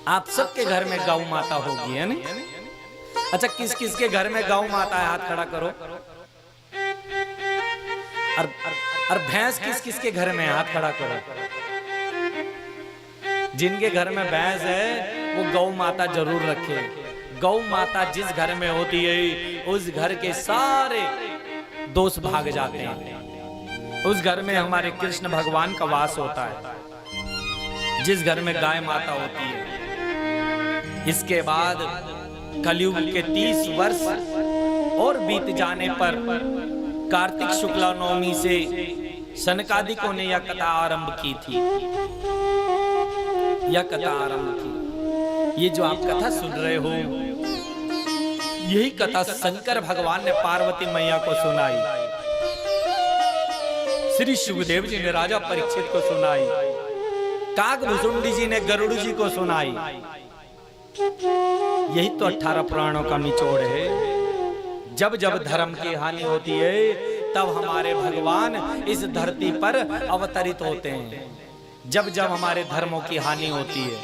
आप सबके घर में गौ माता होगी, है ना? अच्छा, किस किस के घर में गौ माता है? हाथ खड़ा करो। और भैंस किस किस के घर में? हाथ खड़ा करो। जिनके घर में भैंस है वो गौ माता जरूर रखे। गौ माता जिस घर में होती है उस घर के सारे दोष भाग जाते हैं। उस घर में हमारे कृष्ण भगवान का वास होता है, जिस घर में गाय माता होती है। इसके बाद कलयुग के 30 वर्ष और बीत जाने पर कार्तिक शुक्ला नवमी से सनकादिकों ने यह कथा आरंभ की थी। यह कथा आरंभ की। ये जो आप कथा सुन रहे हो, यही कथा शंकर भगवान ने पार्वती मैया को सुनाई, श्री सुखदेव जी ने राजा परीक्षित को सुनाई, काकभुसुंडी जी ने गरुड़ जी को सुनाई। यही तो 18 पुराणों का निचोड़ है। जब जब धर्म की हानि होती है तब हमारे भगवान इस धरती पर अवतरित होते हैं। जब जब हमारे धर्मों की हानि होती है,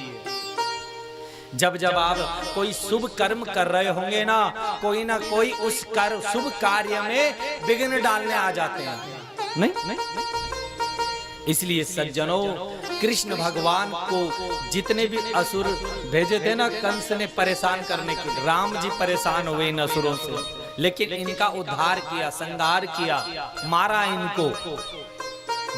जब जब आप कोई शुभ कर्म कर रहे होंगे ना कोई उस शुभ कार्य में विघ्न डालने आ जाते हैं। नहीं? इसलिए सज्जनों, कृष्ण भगवान को जितने भी असुर भेजे थे ना कंस ने परेशान करने के, राम जी परेशान हुए इन असुरों से, लेकिन इनका उद्धार किया, संहार किया, मारा इनको।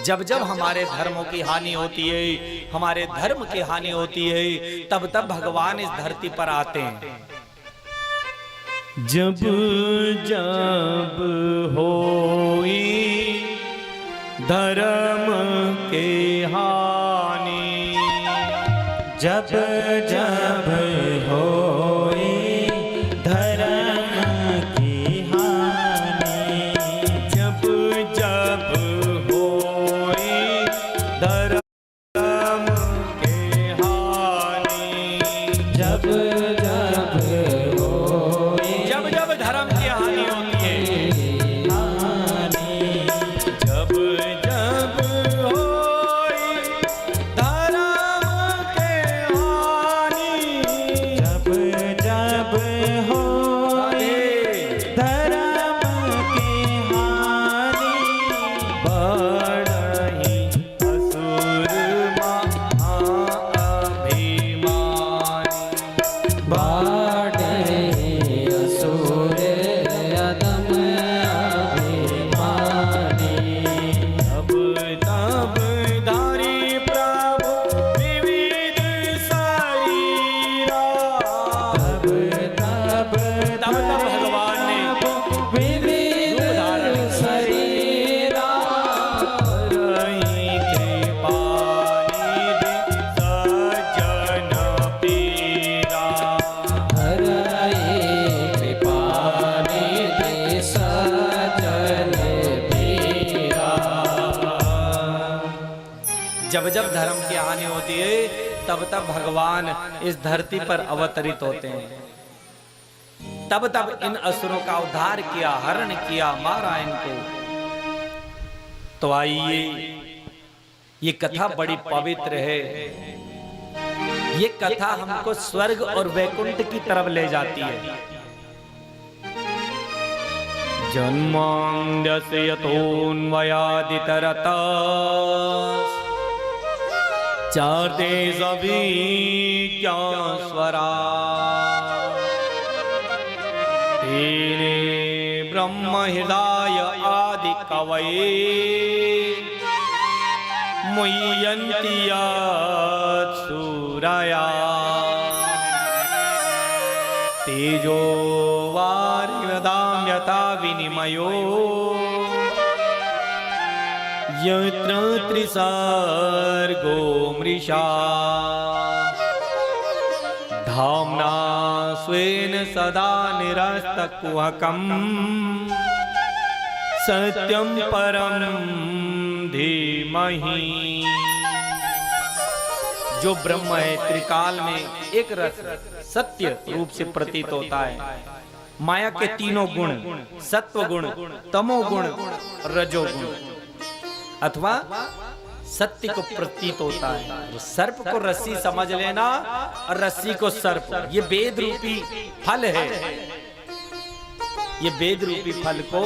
जब जब हमारे धर्मों की हानि होती है, हमारे धर्म की हानि होती है, तब तब भगवान इस धरती पर आते हैं। जब जब होई धर्म के हानि, जब जब होई धर्म की हानि, जब जब होई धर्म के हानि, जब जब होई जब जब धर्म की हानि होती है, हानि, जब जब होई धर्म के हानि, जब जब होई धर्म की हानि, बढ़हि असुर महाअभिमानी, बाढ़े असुर अदम अभिमानी, तब तब धारी प्रभु विविध शरीरा, तब तब तब भगवान ने विविध शरीरा, रही कृपानिधि सज्जन पीरा, हरहि कृपानिधि सज्जन पीरा। जब जब धर्म की हानि होती है तब तब भगवान इस धरती पर अवतरित होते हैं। तब तब इन असुरों का उद्धार किया, हरण किया, मारा इनको। तो आइए, ये कथा बड़ी पवित्र है। ये कथा हमको स्वर्ग और वैकुंठ की तरफ ले जाती है। जन्मांद्यस्य यतोऽन्वयादितरतः चार्ते सभी क्या स्वरा, तेने ब्रह्म हृदय आदि कवये मुह्यन्ति सूरया, तेजो वारिवदां यथा विनिमयो यत्र त्रिसर्गो मृषा, धाम्ना स्वेन सदा निरस्तकुहकं सत्यं परं धीमहि। जो ब्रह्म है त्रिकाल में एक रस सत्य रूप से प्रतीत होता है। माया के तीनों गुण, सत्व गुण, तमो गुण, रजो गुण, अथवा सत्य को प्रतीत होता है। सर्प को रस्सी समझ लेना और रस्सी को सर्प, ये वेद रूपी फल है। ये वेद रूपी फल को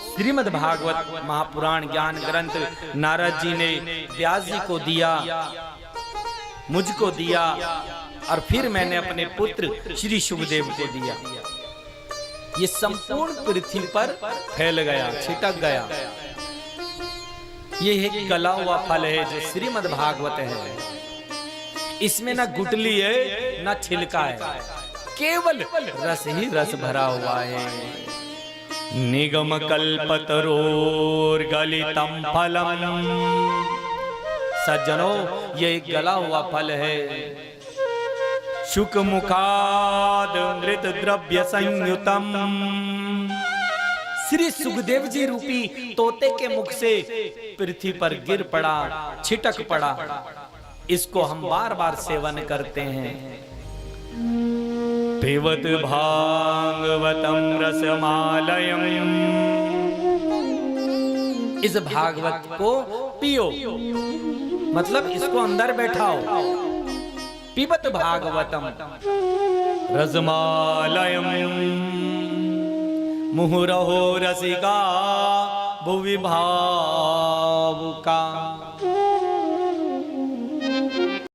श्रीमद् भागवत महापुराण ज्ञान ग्रंथ नारद जी ने व्यास जी को दिया, मुझको दिया, और फिर मैंने अपने पुत्र श्री शुकदेव को दिया। ये संपूर्ण पृथ्वी पर फैल गया, छिटक गया। ये एक गला हुआ फल है जो श्रीमद् भागवत है। इसमें ना गुटली है ना छिलका है, केवल रस ही रस भरा हुआ है। निगम कल्पतरोर गलितम फलम। सज्जनों, ये एक गला हुआ फल है। शुक मुखाद मृत द्रव्य संयुतम। श्री सुखदेव जी रूपी तोते के मुख से पृथ्वी पर गिर पड़ा, छिटक पड़ा। इसको हम बार बार सेवन करते हैं। पिबत भागवतम रसमालयम। इस भागवत को पियो, मतलब इसको अंदर बैठाओ। पिबत भागवतम रसमालयम। मुहुरहो रसिका भुवि भावुका।